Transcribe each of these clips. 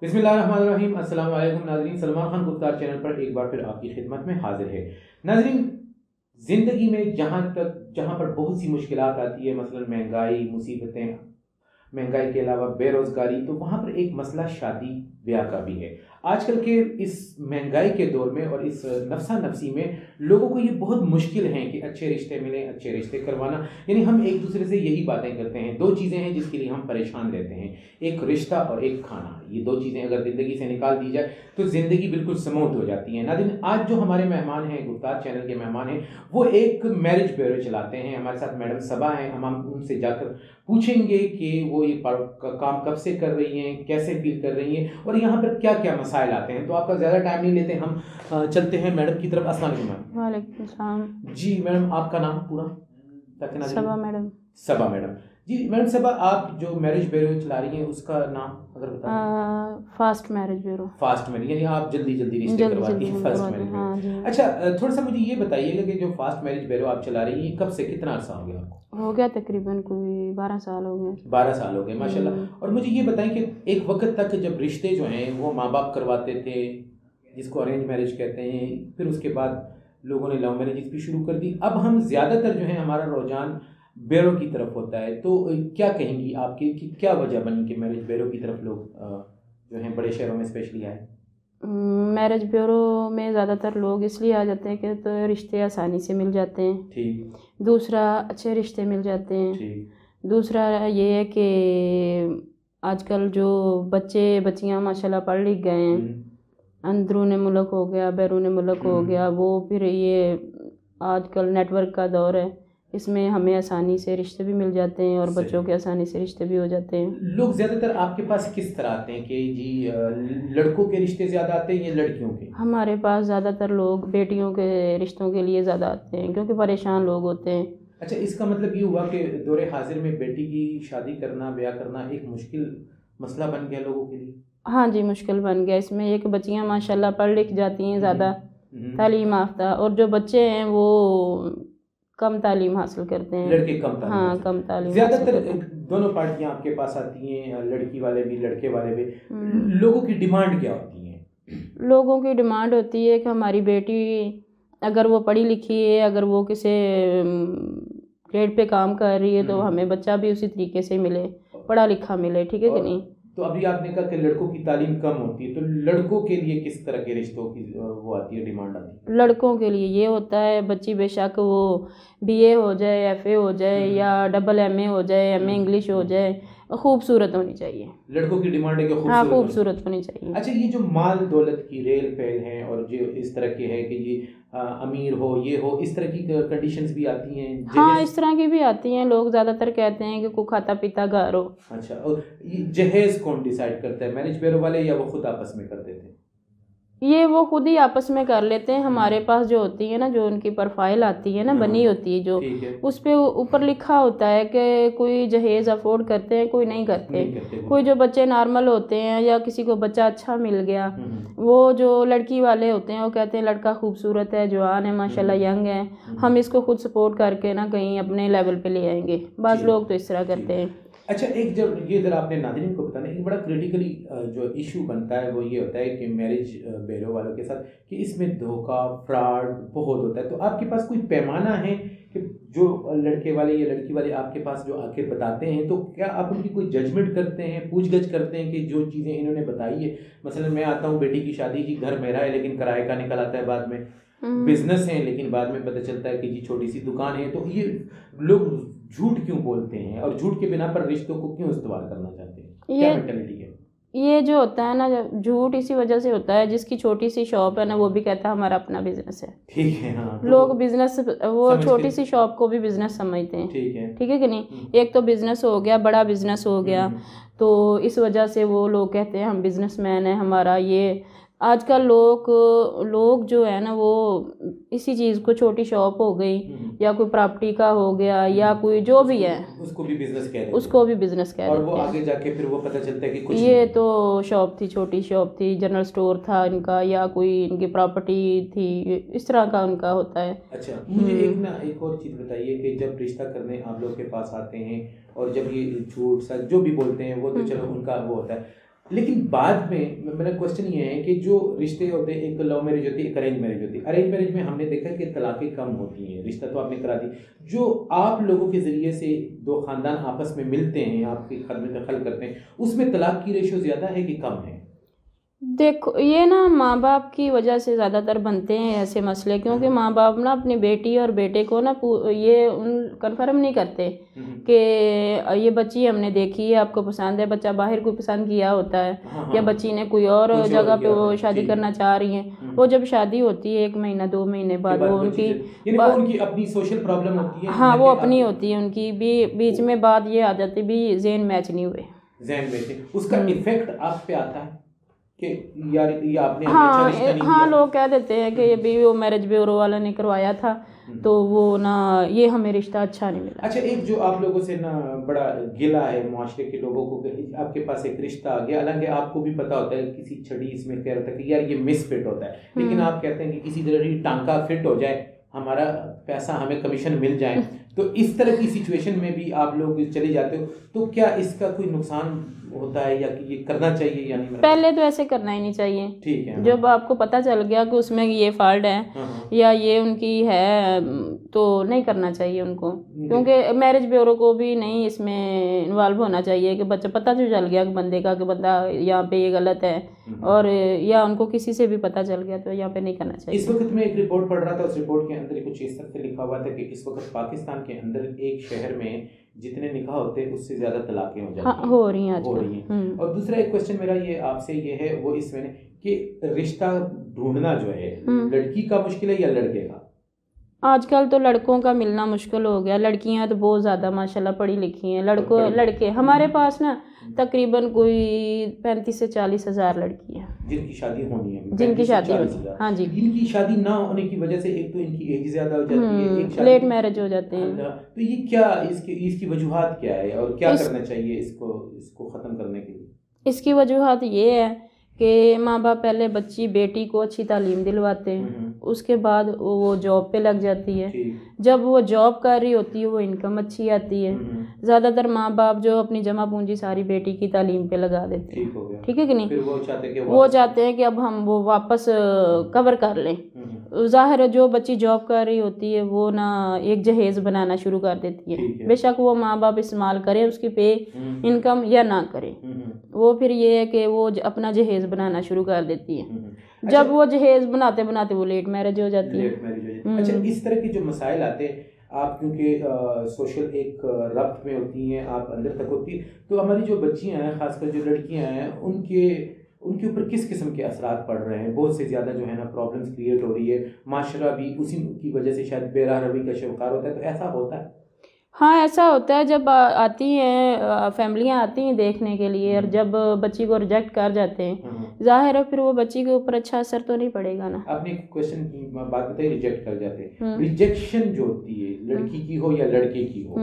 बिस्मिल्लाहिर्रहमानिर्रहीम। अस्सलाम वालेकुम नाज़रीन, सलमान खान गुफ्तार चैनल पर एक बार फिर आपकी खिदमत में हाजिर है। नाज़रीन, ज़िंदगी में जहाँ पर बहुत सी मुश्किलात आती है, मसलन महंगाई, मुसीबतें, महंगाई के अलावा बेरोज़गारी, तो वहाँ पर एक मसला शादी ब्याह का भी है। आजकल के इस महंगाई के दौर में और इस नफसा नफसी में लोगों को ये बहुत मुश्किल है कि अच्छे रिश्ते मिलें, अच्छे रिश्ते करवाना। यानी हम एक दूसरे से यही बातें करते हैं। दो चीज़ें हैं जिसके लिए हम परेशान रहते हैं, एक रिश्ता और एक खाना। ये दो चीज़ें अगर ज़िंदगी से निकाल दी जाए तो ज़िंदगी बिल्कुल स्मूथ हो जाती है। नाज़रीन, आज जो हमारे मेहमान हैं, गुफ्तार चैनल के मेहमान हैं, वो एक मैरिज ब्यूरो चलाते हैं। हमारे साथ मैडम सबा हैं। हम उनसे जाकर पूछेंगे कि वो ये काम कब से कर रही हैं, कैसे फील कर रही हैं और यहाँ पर क्या क्या मसाइल आते हैं। तो आपका ज़्यादा टाइम नहीं लेते, हम चलते हैं मैडम की तरफ। अस्सलाम वालेकुम। वालेकुम सलाम। जी मैडम, आपका नाम पूरा? सबा मैडम। सबा मैडम। जी मैडम सबा, आप जो मैरिज ब्यूरो चला रही हैं उसका नाम अगर बता दें। Fast marriage bureau. Fast marriage यानी आप जल्दी जल्दी रिश्ते करवाती हैं, फर्स्ट मैरिज ब्यूरो। हाँ जी। अच्छा, थोड़ा सा मुझे ये बताइएगा कि जो फास्ट मैरिज ब्यूरो आप चला रही हैं, कब से कितना अर्सा हो गया आपको? हो गया तकरीबन कोई 12 साल हो गए। 12 साल हो गए, माशाल्लाह। और मुझे ये बताएं कि एक वक्त तक जब रिश्ते जो हैं वो माँ बाप करवाते थे, जिसको अरेंज मैरिज कहते हैं, फिर उसके बाद लोगों ने लव मैरिज भी शुरू कर दी। अब हम ज़्यादातर जो है हमारा रुझान ब्यूरो की तरफ होता है। तो क्या कहेंगी आपकी कि क्या वजह बनी कि मैरिज ब्यूरो की तरफ लोग जो हैं बड़े शहरों में स्पेशली आए? मैरिज ब्यूरो में ज़्यादातर लोग इसलिए आ जाते हैं कि तो रिश्ते आसानी से मिल जाते हैं। ठीक। दूसरा, अच्छे रिश्ते मिल जाते हैं। ठीक। दूसरा ये है कि आजकल जो बच्चे बच्चियां माशाल्लाह पढ़ लिख गए हैं, अंदरूनी मुल्क हो गया, बैरूनी मुल्क हो गया, वो फिर ये आजकल नेटवर्क का दौर है, इसमें हमें आसानी से रिश्ते भी मिल जाते हैं और बच्चों के आसानी से रिश्ते भी हो जाते हैं। लोग ज़्यादातर आपके पास किस तरह आते हैं कि जी लड़कों के रिश्ते ज़्यादा आते हैं या लड़कियों के? हमारे पास ज़्यादातर लोग बेटियों के रिश्तों के लिए ज़्यादा आते हैं क्योंकि परेशान लोग होते हैं। अच्छा, इसका मतलब ये हुआ कि दौरे हाजिर में बेटी की शादी करना, ब्याह करना एक मुश्किल मसला बन गया लोगों के लिए? हाँ जी, मुश्किल बन गया। इसमें एक बच्चियाँ माशाल्लाह पढ़ लिख जाती हैं, ज़्यादा तालीम याफ्ता, और जो बच्चे हैं वो कम तालीम हासिल करते हैं। लड़के कम तालीम? हाँ, कम तालीम। ज़्यादातर दोनों पार्टियां आपके पास आती हैं, लड़की वाले भी लड़के वाले भी। लोगों की डिमांड क्या होती है? लोगों की डिमांड होती है कि हमारी बेटी अगर वो पढ़ी लिखी है, अगर वो किसी ग्रेड पे काम कर रही है तो हमें बच्चा भी उसी तरीके से मिले, पढ़ा लिखा मिले। ठीक है कि नहीं? तो अभी आपने कहा कि लड़कों की तालीम कम होती है, तो लड़कों के लिए किस तरह के रिश्तों की वो आती है, डिमांड आती है? लड़कों के लिए ये होता है, बच्ची बेशक वो बीए हो जाए, एफए हो जाए या डबल एमए हो जाए, एमए इंग्लिश हो जाए, खूबसूरत होनी चाहिए। लड़कों की डिमांड है कि हाँ, खूबसूरत होनी चाहिए। अच्छा, ये जो माल दौलत की रेल फैल है और जो इस तरह के है कि ये अमीर हो, ये हो, इस तरह की कंडीशंस भी आती हैं? हाँ, इस तरह की भी आती हैं। लोग ज़्यादातर कहते हैं कि को खाता पीता घर हो। अच्छा, और ये जहेज कौन डिसाइड करता है, मैरिज ब्यूरो वाले या वो खुद आपस में कर देते हैं? ये वो खुद ही आपस में कर लेते हैं। हमारे पास जो होती है ना, जो उनकी प्रोफाइल आती है ना, बनी होती है जो, उस पे ऊपर लिखा होता है कि कोई जहेज अफोर्ड करते हैं, कोई नहीं करते। कोई जो बच्चे नॉर्मल होते हैं या किसी को बच्चा अच्छा मिल गया, वो जो लड़की वाले होते हैं वो कहते हैं लड़का खूबसूरत है, जवान है, माशाल्लाह यंग है, हम इसको खुद सपोर्ट करके ना कहीं अपने लेवल पे ले आएंगे। बस लोग तो इस तरह करते हैं। अच्छा, एक जब ये ज़रा आपने नाज़रीन को बताना, एक बड़ा क्रिटिकली जो इशू बनता है वो ये होता है कि मैरिज ब्यूरो वालों के साथ कि इसमें धोखा, फ्रॉड बहुत होता है। तो आपके पास कोई पैमाना है कि जो लड़के वाले या लड़की वाले आपके पास जो आके बताते हैं, तो क्या आप उनकी कोई जजमेंट करते हैं, पूछगछ करते हैं कि जो चीज़ें इन्होंने बताई है, मसलन मैं आता हूँ बेटी की शादी की, घर मेरा है लेकिन किराए का निकल आता है, बाद में बिजनेस है लेकिन बाद में पता चलता है कि जी छोटी सी दुकान है, तो ये लोग झूठ क्यों बोलते हैं और झूठ के बिना पर रिश्तों को क्यों इस्तेमाल करना चाहते हैं? क्या मेंटालिटी है? ये जो होता है ना, झूठ इसी वजह से होता है, जिसकी छोटी सी शॉप है ना वो भी कहता है हमारा अपना बिजनेस है। ठीक है। हाँ, तो लोग बिजनेस, वो छोटी सी शॉप को भी बिजनेस समझते हैं। ठीक है कि नहीं? एक तो बिजनेस हो गया, बड़ा बिजनेस हो गया, तो इस वजह से वो लोग कहते हैं हम बिजनेसमैन हैं, हमारा ये। आजकल लोग जो है ना वो इसी चीज़ को, छोटी शॉप हो गई या कोई प्रॉपर्टी का हो गया या कोई जो भी है, उसको भी बिजनेस कह देते हैं। उसको भी बिजनेस कह देते हैं। और वो आगे जाके फिर वो पता चलता है कि कुछ ये तो शॉप थी, छोटी शॉप थी, जनरल स्टोर था इनका, या कोई इनकी प्रॉपर्टी थी, इस तरह का उनका होता है। अच्छा, मुझे एक और चीज़ बताइए कि जब रिश्ता करने आप लोग के पास आते हैं और जब ये झूठ सच जो भी बोलते हैं वो तो चलो उनका वो होता है, लेकिन बाद में मेरा क्वेश्चन ये है कि जो रिश्ते होते हैं, एक लव मैरिज होती है, एक अरेंज मैरिज होती है। अरेंज मैरिज में हमने देखा कि तलाक़ें कम होती हैं, रिश्ता तो आपने करा दी। जो आप लोगों के ज़रिए से दो ख़ानदान आपस में मिलते हैं, आपकी खदमत हल करते हैं, उसमें तलाक़ की रेशो ज़्यादा है कि कम है? देखो ये ना माँ बाप की वजह से ज़्यादातर बनते हैं ऐसे मसले, क्योंकि माँ बाप ना अपनी बेटी और बेटे को ना ये कन्फर्म नहीं करते कि ये बच्ची हमने देखी है, आपको पसंद है, बच्चा बाहर कोई पसंद किया होता है, या बच्ची ने कोई और जगह पे वो शादी करना चाह रही हैं। वो जब शादी होती है 1 महीना 2 महीने बाद वो उनकी अपनी सोशल प्रॉब्लम होती है। हाँ, वो अपनी होती है उनकी भी, बीच में बात ये आ जाती है भी ज़हन मैच नहीं हुए, ज़हन मैच, उसका इफेक्ट आप पे आता है कि यार ये आपने हाँ हाँ, लोग कह देते हैं कि ये भी वो मैरिज ब्यूरो वाला ने करवाया था, तो वो ना ये हमें रिश्ता अच्छा नहीं मिला। अच्छा, एक जो आप लोगों से ना बड़ा गिला है माशरे के लोगों को, आपके पास एक रिश्ता आ गया, हालांकि आपको भी पता होता है किसी छड़ी इसमें कह रहा था कि यार ये मिस फिट होता है, लेकिन आप कहते हैं कि किसी तरह की टांका फिट हो जाए, हमारा पैसा, हमें कमीशन मिल जाए, तो इस तरह की सिचुएशन में भी आप लोग चले जाते हो, तो क्या इसका कोई नुकसान होता है या कि ये करना चाहिए या नहीं? पहले तो ऐसे करना ही नहीं चाहिए। ठीक है। जब आपको पता चल गया कि उसमें ये फॉल्ट है या ये उनकी है, तो नहीं करना चाहिए उनको, क्योंकि मैरिज ब्यूरो को भी नहीं इसमें इन्वॉल्व होना चाहिए कि बच्चा पता तो चल गया कि बंदे का कि बंदा यहाँ पे ये गलत है, और या उनको किसी से भी पता चल गया तो यहाँ पे नहीं करना चाहिए। इस वक्त मैं एक रिपोर्ट पढ़ रहा था, उस रिपोर्ट के अंदर कुछ इस तरह से लिखा हुआ था कि इस वक्त पाकिस्तान के अंदर एक शहर में जितने निकाह होते हैं उससे ज्यादा तलाकें हो जाती हैं, हो रही हैं हो रही हैं। और दूसरा एक क्वेश्चन मेरा ये आपसे ये है, वो इसमें कि रिश्ता ढूंढना जो है, लड़की का मुश्किल है या लड़के का? आजकल तो लड़कों का मिलना मुश्किल हो गया, लड़कियां तो बहुत ज़्यादा माशाल्लाह पढ़ी लिखी हैं। लड़के हमारे पास ना तकरीबन कोई 35 से 40 हज़ार लड़की है जिनकी शादी होनी है, जिनकी शादी होनी है। हाँ जी, इनकी शादी ना होने की वजह से एक तो इनकी एज ज़्यादा हो जाती है, एक लेट मैरिज हो जाते हैं। तो ये क्या इसकी वजूहात क्या है और क्या करना चाहिए इसको ख़त्म करने के लिए? इसकी वजूहात ये है कि माँ बाप पहले बेटी को अच्छी तालीम दिलवाते हैं, उसके बाद वो जॉब पे लग जाती है। जब वो जॉब कर रही होती है वो इनकम अच्छी आती है। ज़्यादातर माँ बाप जो अपनी जमा पूंजी सारी बेटी की तालीम पे लगा देते हैं, ठीक है कि नहीं? वो चाहते हैं कि अब हम वो वापस कवर कर लें। ज़ाहिर है जो बच्ची जॉब कर रही होती है वो ना एक जहेज़ बनाना शुरू कर देती है, बेशक वो माँ बाप इस्तेमाल करें उसकी पे इनकम या ना करें, वो फिर ये है कि वो अपना जहेज़ बनाना शुरू कर देती है। जब वो जहेज़ बनाते बनाते वो लेट मैरिज हो जाती है। अच्छा, इस तरह के जो मसाइल आते हैं, आप क्योंकि सोशल एक रब्त में होती हैं, आप अंदर तक होती है, तो हमारी जो बच्चियां हैं, खासकर जो लड़कियां हैं, उनके ऊपर किस किस्म के असरात पड़ रहे हैं? बहुत से ज़्यादा जो है ना प्रॉब्लम्स क्रिएट हो रही है, माशरा भी उसी की वजह से शायद बेराह रवी का शिकार होता है, तो ऐसा होता है? हाँ, ऐसा होता है। जब आती हैं फैमिलियाँ आती हैं देखने के लिए, और जब बच्ची को रिजेक्ट कर जाते हैं, जाहिर है फिर वो बच्ची के ऊपर अच्छा असर तो नहीं पड़ेगा ना। आपने एक क्वेश्चन की बात बताई, रिजेक्ट कर जाते हैं। रिजेक्शन जो होती है, लड़की की हो या लड़के की हो,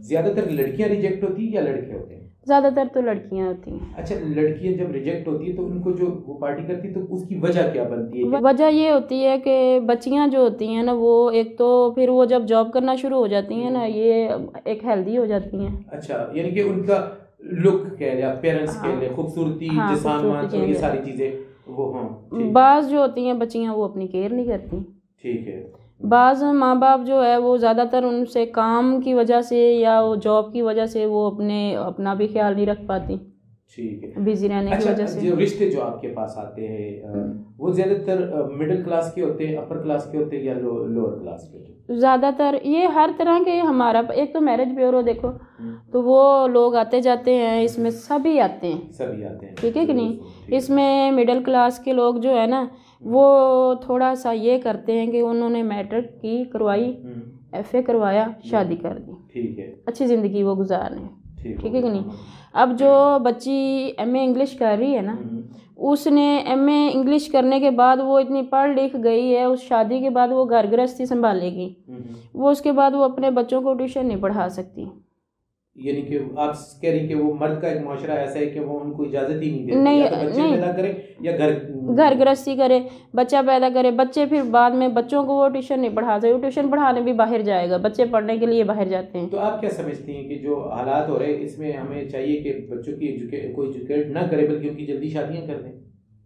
ज्यादातर लड़कियां रिजेक्ट होती है या लड़के होते हैं? ज़्यादातर तो लड़कियां होती हैं। अच्छा, लड़कियां जब रिजेक्ट होती है तो उनको जो वो पार्टी करती है, तो उसकी वजह क्या बनती है? वजह ये होती है कि बच्चियां जो होती हैं ना, वो एक तो फिर वो जब जॉब करना शुरू हो जाती हैं ना, ये एक हेल्दी हो जाती हैं। अच्छा, यानी कि उनका लुक कह लिया, पेरेंट्स कह लिया, खूबसूरती, जिस्मानी, ये सारी चीज़ें वो। हाँ, बाज़ जो होती हैं बच्चियां वो अपनी केयर नहीं करती। ठीक है। बाज़ माँ बाप जो है वो ज़्यादातर उनसे काम की वजह से या वो जॉब की वजह से वो अपना भी ख्याल नहीं रख पाती। ठीक है, बिजी रहने की वजह से। जो रिश्ते जो आपके पास आते हैं वो ज़्यादातर मिडिल क्लास के होते हैं, अपर क्लास के होते हैं या लोअर क्लास के? ज़्यादातर ये हर तरह के, हमारा एक तो मैरिज ब्यूरो देखो तो वो लोग आते जाते हैं, इसमें सभी आते हैं, ठीक है कि नहीं? इसमें मिडिल क्लास के लोग जो है ना, वो थोड़ा सा ये करते हैं कि उन्होंने मैट्रिक की करवाई, FA करवाया, शादी कर दी, ठीक है, अच्छी ज़िंदगी वो गुजार रहे हैं, ठीक है कि नहीं? अब जो बच्ची MA इंग्लिश कर रही है ना, उसने MA इंग्लिश करने के बाद वो इतनी पढ़ लिख गई है, उस शादी के बाद वो घर गृहस्थी संभालेगी, वो उसके बाद वो अपने बच्चों को ट्यूशन नहीं पढ़ा सकती, यानी कि आप कह रही कि वो मर्द का एक माशरा ऐसा है कि वो उनको इजाजत ही नहीं देते, या तो बच्चे पैदा करे या घर गृहस्थी करे, बच्चा पैदा करे, बच्चे फिर बाद में बच्चों को वो ट्यूशन नहीं पढ़ा सकते, ट्यूशन पढ़ाने भी बाहर जाएगा, बच्चे पढ़ने के लिए बाहर जाते हैं। तो आप क्या समझती हैं कि जो हालात हो रहे हैं इसमें हमें चाहिए कि बच्चों की कोई एजुकेट ना करे बल्कि उनकी जल्दी शादियां कर दें?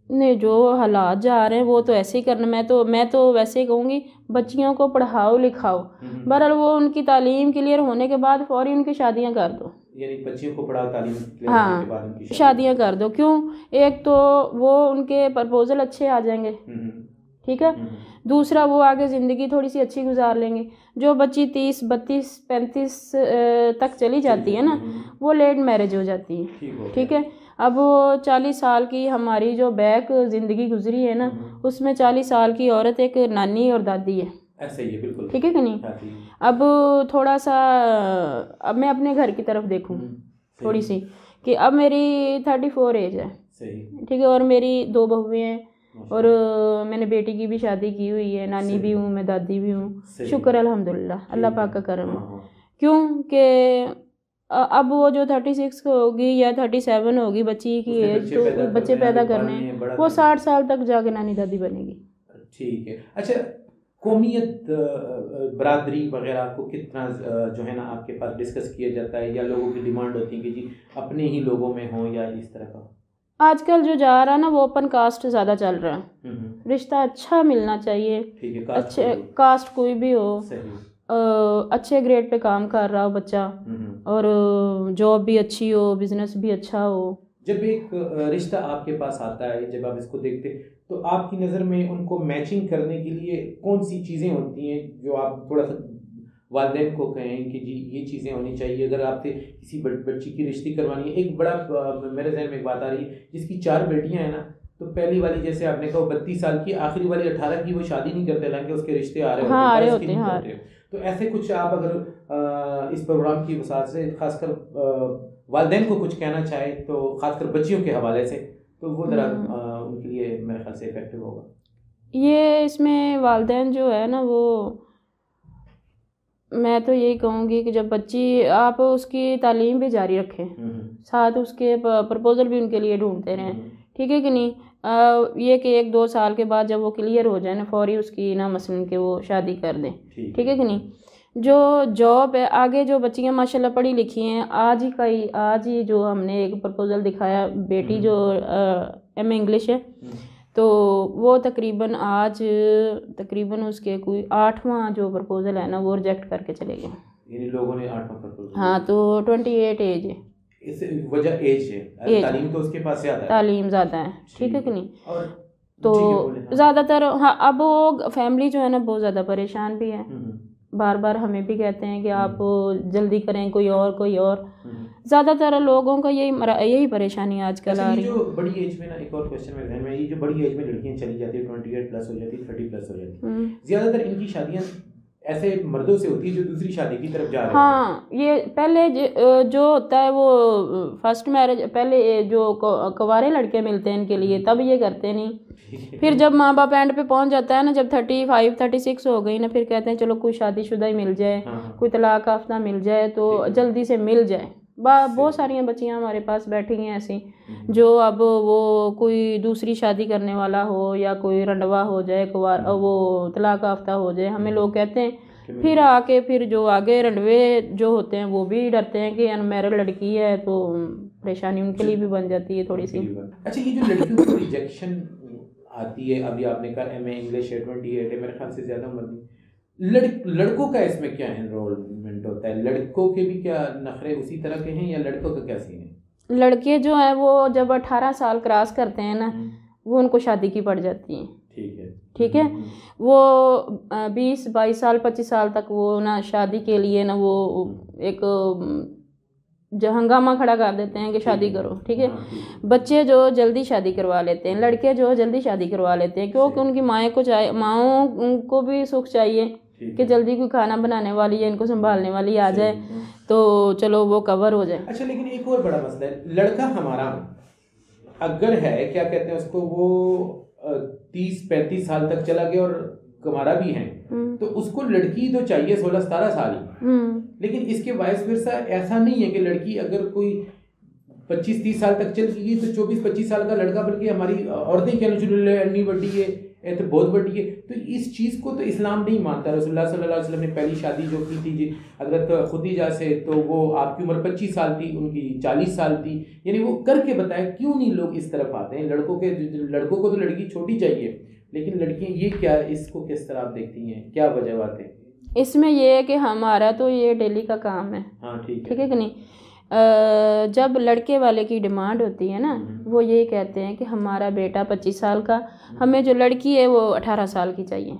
नहीं, जो हालात जा रहे हैं वो तो ऐसे ही करना, मैं तो वैसे ही कहूँगी बच्चियों को पढ़ाओ लिखाओ, बहरहाल वो उनकी तालीम क्लियर होने के बाद फौरी उनकी शादियाँ कर दो, यानी बच्चियों को पढ़ाओ तालीम क्लियर हाँ, होने के बाद उनकी शादियाँ कर दो। क्यों? एक तो वो उनके प्रपोजल अच्छे आ जाएंगे, ठीक है, दूसरा वो आगे ज़िंदगी थोड़ी सी अच्छी गुजार लेंगे। जो बच्ची 30, 32, 35 तक चली जाती है ना, वो लेट मैरिज हो जाती है, ठीक है। अब 40 साल की हमारी जो बैक ज़िंदगी गुजरी है ना, उसमें 40 साल की औरत एक नानी और दादी है, ऐसा ही है, बिल्कुल, ठीक है कि नहीं। अब थोड़ा सा अब मैं अपने घर की तरफ देखूं थोड़ी सी, कि अब मेरी 34 एज है, ठीक है, और मेरी 2 बहुएं हैं, और मैंने बेटी की भी शादी की हुई है, नानी भी हूँ मैं, दादी भी हूँ, शुक्र अल्हम्दुलिल्लाह, अल्लाह पाक का करम है। क्योंकि अब वो जो 36 होगी या 37 होगी बच्ची की एज, तो बच्चे पैदा करने, वो 60 साल तक जाके नानी दादी बनेगी। ठीक है। अच्छा, कौमियत बरादरी वगैरह को कितना जो है ना आपके पास डिस्कस किया जाता है, या लोगों की डिमांड होती है कि जी अपने ही लोगों में हो, या इस तरह का? आजकल जो जा रहा है ना वो ओपन कास्ट ज़्यादा चल रहा है, रिश्ता अच्छा मिलना चाहिए, ठीक है, अच्छे कास्ट कोई भी हो, अच्छे ग्रेड पे काम कर रहा हो बच्चा, और जॉब भी अच्छी हो, बिजनेस भी अच्छा हो। जब एक रिश्ता आपके पास आता है, जब आप इसको देखते, तो आपकी नज़र में उनको मैचिंग करने के लिए कौन सी चीज़ें होती हैं जो आप थोड़ा सा वालिदैन को कहें कि जी ये चीज़ें होनी चाहिए अगर आपसे किसी बच्ची की रिश्ते करवानी है? एक बड़ा मेरे जहन में एक बात आ रही है, जिसकी 4 बेटियां हैं ना, तो पहली वाली जैसे आपने कहा 32 साल की, आखिरी वाली 18 की, वो शादी नहीं करते, हालांकि उसके रिश्ते आ रहे होते हैं। तो ऐसे कुछ आप अगर इस प्रोग्राम की वसात से खासकर वालिदैन को कुछ कहना चाहे, तो खासकर बच्चियों के हवाले से, तो वो ज़रा उनके लिए मेरे ख्याल से इफेक्टिव होगा। ये इसमें वालिदैन जो है ना, वो मैं तो यही कहूँगी कि जब बच्ची, आप उसकी तालीम भी जारी रखें, साथ उसके प्रपोजल भी उनके लिए ढूंढते रहें, ठीक है कि नहीं। ये कि 1-2 साल के बाद जब वो क्लियर हो जाए ना, फौरी उसकी ना मसलन के वो शादी कर दें, ठीक है कि नहीं। जो जॉब है, आगे जो बच्चियाँ माशाल्लाह पढ़ी लिखी हैं, आज ही जो हमने एक प्रपोजल दिखाया, बेटी जो MA इंग्लिश है, तो वो तकरीबन उसके कोई 8वां जो प्रपोजल है ना, वो रिजेक्ट करके चले गए। इन लोगों ने 8वां प्रपोजल? हाँ, तो 28 एज है, इस वजह एज है, तालीम तो उसके पास ज़्यादा है, तालीम ज़्यादा है, ठीक है कि नहीं। तो ज़्यादातर, हाँ, अब वो फैमिली जो है ना बहुत ज़्यादा परेशान भी है, बार बार हमें भी कहते हैं कि आप जल्दी करें, कोई और। ज़्यादातर लोगों का यही परेशानी आजकल आ रही है। जो बड़ी एज में ना, एक और क्वेश्चन मेरे ध्यान में, ये जो बड़ी एज में लड़कियां चली जाती है, 28 प्लस हो जाती है, 30 प्लस हो जाती है, ज़्यादातर इनकी शादियां ऐसे मर्दों से होती है जो दूसरी शादी की तरफ जा रहे हैं। हाँ, ये पहले जो होता है वो फर्स्ट मैरिज, पहले जो कुंवारे लड़के मिलते हैं इनके लिए, तब ये करते नहीं। फिर जब माँ बाप एंड पे पहुंच जाता है ना, जब 35, 36 हो गई ना, फिर कहते हैं चलो कोई शादीशुदा ही मिल जाए, कोई तलाक याफ्ता मिल जाए तो जल्दी से मिल जाए। बहुत सारी बच्चियाँ हमारे पास बैठी हैं ऐसी, जो अब वो कोई दूसरी शादी करने वाला हो, या कोई रंडवा हो जाए, वो तलाक याफ्ता हो जाए, हमें लोग कहते हैं, फिर आके फिर जो आगे रंडवे जो होते हैं वो भी डरते हैं कि अनमैरिड लड़की है, तो परेशानी उनके लिए भी बन जाती है थोड़ी सी। अच्छा, ये जो लड़कियों को रिजेक्शन आती है, अभी आपने कहा MA इंग्लिश है, 28 है, मेरे ख्याल से ज़्यादा उम्र नहीं, लड़कों का इसमें क्या एनरोलमेंट होता है? लड़कों के भी क्या नखरे उसी तरह के हैं, या लड़कों का क्या सीन है? लड़के जो है वो जब 18 साल क्रॉस करते हैं ना, वो उनको शादी की पड़ जाती है, ठीक है। वो 20-22 साल 25 साल तक वो ना शादी के लिए ना वो एक जो हंगामा खड़ा कर देते हैं कि शादी करो, ठीक है। बच्चे जो जल्दी शादी करवा लेते हैं, लड़के जो जल्दी शादी करवा लेते हैं, क्योंकि उनकी माओं को भी सुख चाहिए कि जल्दी कोई खाना बनाने वाली है, इनको संभालने वाली आ जाए, तो चलो वो कवर हो जाए। अच्छा, लेकिन एक और बड़ा मसला है, लड़का हमारा अगर है, क्या कहते हैं उसको, वो 30-35 साल तक चला गया और कुमारा भी हैं तो उसको लड़की तो चाहिए 16-17 साल ही, लेकिन इसके वाइस वर्सा ऐसा नहीं है कि लड़की अगर कोई 25-30 साल तक चल गई तो 24-25 साल का लड़का, बल्कि हमारी औरतें कहना शुरू अन्नी बड़ी है तो बहुत बड़ी है। तो इस चीज़ को तो इस्लाम नहीं मानता। रसूलुल्लाह सल्लल्लाहु अलैहि वसल्लम ने पहली शादी जो की थी जी हज़रत खुदीजा से, तो वो आपकी उम्र 25 साल थी, उनकी 40 साल थी। यानी वो करके बताया क्यों नहीं लोग इस तरफ आते हैं। लड़कों को तो लड़की छोटी चाहिए, लेकिन लड़कियां ये क्या, इसको किस तरह आप देखती हैं, क्या वजह बात है इसमें? ये है कि हमारा तो ये डेली का काम है। हाँ ठीक है कि नहीं। जब लड़के वाले की डिमांड होती है ना, वो ये कहते हैं कि हमारा बेटा 25 साल का, हमें जो लड़की है वो 18 साल की चाहिए।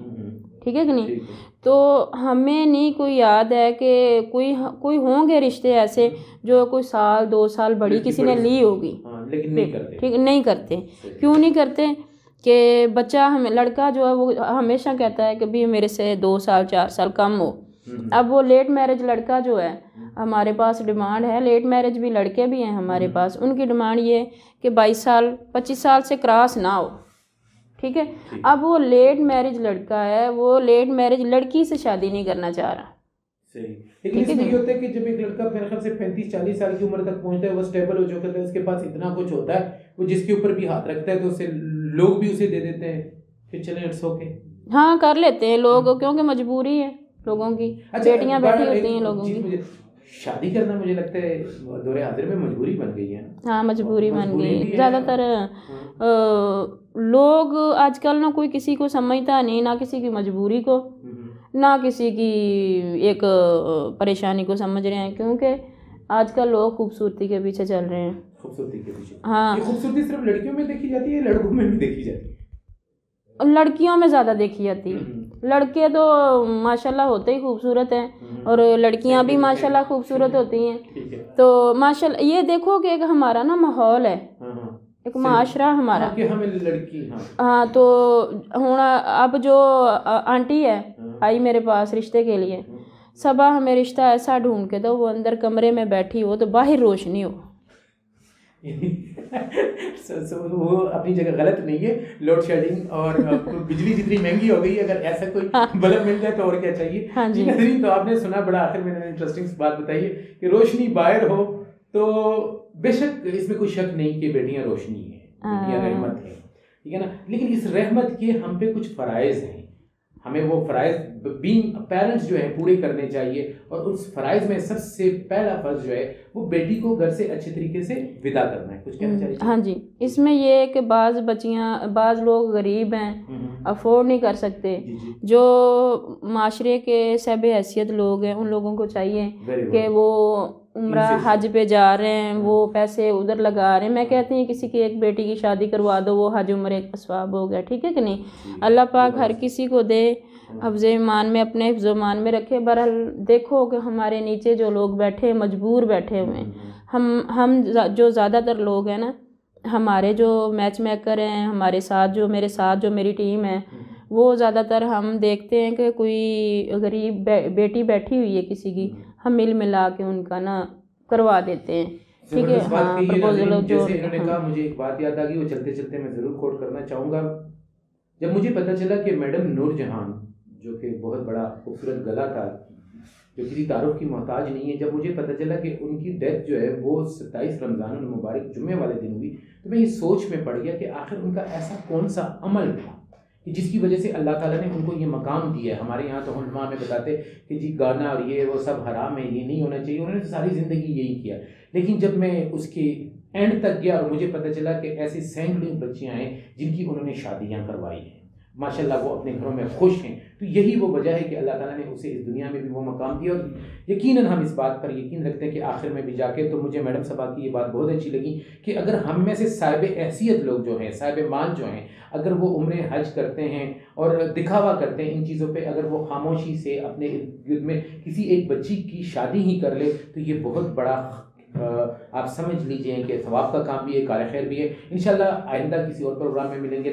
ठीक है कि नहीं। तो हमें नहीं कोई याद है कि कोई होंगे रिश्ते ऐसे जो कोई 1-2 साल बड़ी किसी ने ली होगी, लेकिन नहीं करते। ठीक, नहीं करते। क्यों नहीं करते कि बच्चा हमें लड़का जो है वो हमेशा कहता है कि भी मेरे से 2-4 साल कम हो। अब वो लेट मैरिज लड़का जो है, हमारे पास डिमांड है, लेट मैरिज भी लड़के भी हैं हमारे पास, उनकी डिमांड ये कि 22 साल 25 साल से क्रॉस ना हो। ठीक है। अब वो लेट मैरिज लड़का है, वो लेट मैरिज लड़की से शादी नहीं करना चाह रहा। सही। लेकिन इसमें ये होता है कि जब एक लड़का मेरे ख्याल से 35-40 साल की उम्र तक पहुंचता है, वो स्टेबल हो चुका है, उसके पास इतना कुछ होता है, वो जिसके ऊपर भी हाथ रखता है तो उसे लोग भी उसे दे देते हैं, फिर चले इट्स ओके। हाँ, कर लेते हैं लोग, क्योंकि मजबूरी है लोगों की। बेटियां बैठी होती हैं लोगों की। शादी करना मुझे लगता है दौरे हाजिर में मजबूरी बन गई है। हाँ, मजबूरी बन गई। ज़्यादातर लोग आजकल ना कोई किसी को समझता नहीं, ना किसी की मजबूरी को, ना किसी की एक परेशानी को समझ रहे हैं, क्योंकि आजकल लोग खूबसूरती के पीछे चल रहे हैं। खूबसूरती के पीछे। हाँ। ये खूबसूरती सिर्फ लड़कियों में देखी जाती है, लड़कों में भी देखी जाती है? लड़कियों में ज़्यादा देखी जाती है। लड़के तो माशाल्लाह होते ही खूबसूरत हैं, और लड़कियां भी माशाल्लाह खूबसूरत होती हैं। तो माशाल्लाह ये देखो कि एक हमारा ना माहौल है, एक माशरा हमारा कि हमें लड़की। हाँ, तो हूँ अब जो आंटी है आई मेरे पास रिश्ते के लिए, सबा हमें रिश्ता ऐसा ढूंढ के दो वो अंदर कमरे में बैठी हो तो बाहर रोशनी हो। वो अपनी जगह गलत नहीं है। लोड शेडिंग और बिजली जितनी महंगी हो गई है, अगर ऐसा कोई बल्ब मिल जाए तो और क्या चाहिए। हाँ जी। नज़रीन, तो आपने सुना, बड़ा आखिर में इंटरेस्टिंग बात बताई है कि रोशनी बाहर हो तो बेशक इसमें कोई शक नहीं कि बेटियां रोशनी है, बेटियां रहमत है, ठीक है ना। लेकिन इस रहमत के हम पे कुछ फ़राइज़ हैं, हमें वो फ़राइज़ बीइंग पेरेंट्स जो है पूरे करने चाहिए। और उस फ़राइज़ में सबसे पहला फ़र्ज़ जो है वो बेटी को घर से अच्छे तरीके से विदा करना है। कुछ कहना चाहिए? हाँ जी, इसमें ये है कि बाज़ लोग गरीब हैं, अफोर्ड नहीं कर सकते। जो माशरे के सब हैसियत लोग हैं, उन लोगों को चाहिए कि वो उम्रा हज पे जा रहे हैं, वो पैसे उधर लगा रहे हैं। मैं कहती हूँ किसी की एक बेटी की शादी करवा दो, वो हज उम्रे का सवाब हो गया। ठीक है कि नहीं। अल्लाह पाक हर किसी को दे, हफ्ज़ ईमान में, अपने हिफ्ज़ ईमान में रखे। बहरहाल देखो कि हमारे नीचे जो लोग बैठे, मजबूर बैठे हुए हैं, हम जो ज़्यादातर लोग हैं ना, हमारे जो मैच मेकर हैं, हमारे साथ जो मेरे साथ जो मेरी टीम है, वो ज़्यादातर हम देखते हैं कि कोई गरीब बेटी बैठी हुई है किसी की, हम मिल मिला के उनका ना करवा देते हैं। ठीक है। हाँ, प्रपोजल जो इन्होंने कहा, मुझे एक बात याद आ गई, वो चलते चलते मैं ज़रूर कोट करना चाहूँगा। जब मुझे पता चला कि मैडम नूरजहां, जो कि बहुत बड़ा खूबसूरत गला था, जो किसी तारुफ की मोहताज नहीं है, जब मुझे पता चला कि उनकी डेथ जो है वो 27 रमज़ान मुबारक जुम्मे वाले दिन हुई, तो मैं ये सोच में पड़ गया कि आखिर उनका ऐसा कौन सा अमल था कि जिसकी वजह से अल्लाह ताला ने उनको ये मकाम दिया है। हमारे यहाँ तो उलमा में बताते कि जी गाना और ये वो सब हराम है, ये नहीं होना चाहिए। उन्होंने तो सारी ज़िंदगी यही किया। लेकिन जब मैं उसके एंड तक गया और मुझे पता चला कि ऐसी सैकड़ों बच्चियाँ हैं जिनकी उन्होंने शादियाँ करवाई हैं, माशाल्लाह वो अपने घरों में खुश हैं, तो यही वो वजह है कि अल्लाह ताला ने उसे इस दुनिया में भी वो मकाम दिया। और यकीनन हम इस बात पर यकीन रखते हैं कि आखिर में भी जाके, तो मुझे मैडम साहबा की ये बात बहुत अच्छी लगी कि अगर हम में से साहिब हैसियत लोग जो हैं, साहिब माल जो हैं, अगर वो उम्रे हज करते हैं और दिखावा करते हैं इन चीज़ों पे, अगर वो खामोशी से अपने इर्द में किसी एक बच्ची की शादी ही कर ले, तो ये बहुत बड़ा आप समझ लीजिए कि सवाब का काम भी है, कार खैर भी है। इंशाल्लाह आइंदा किसी और प्रोग्राम में मिलेंगे।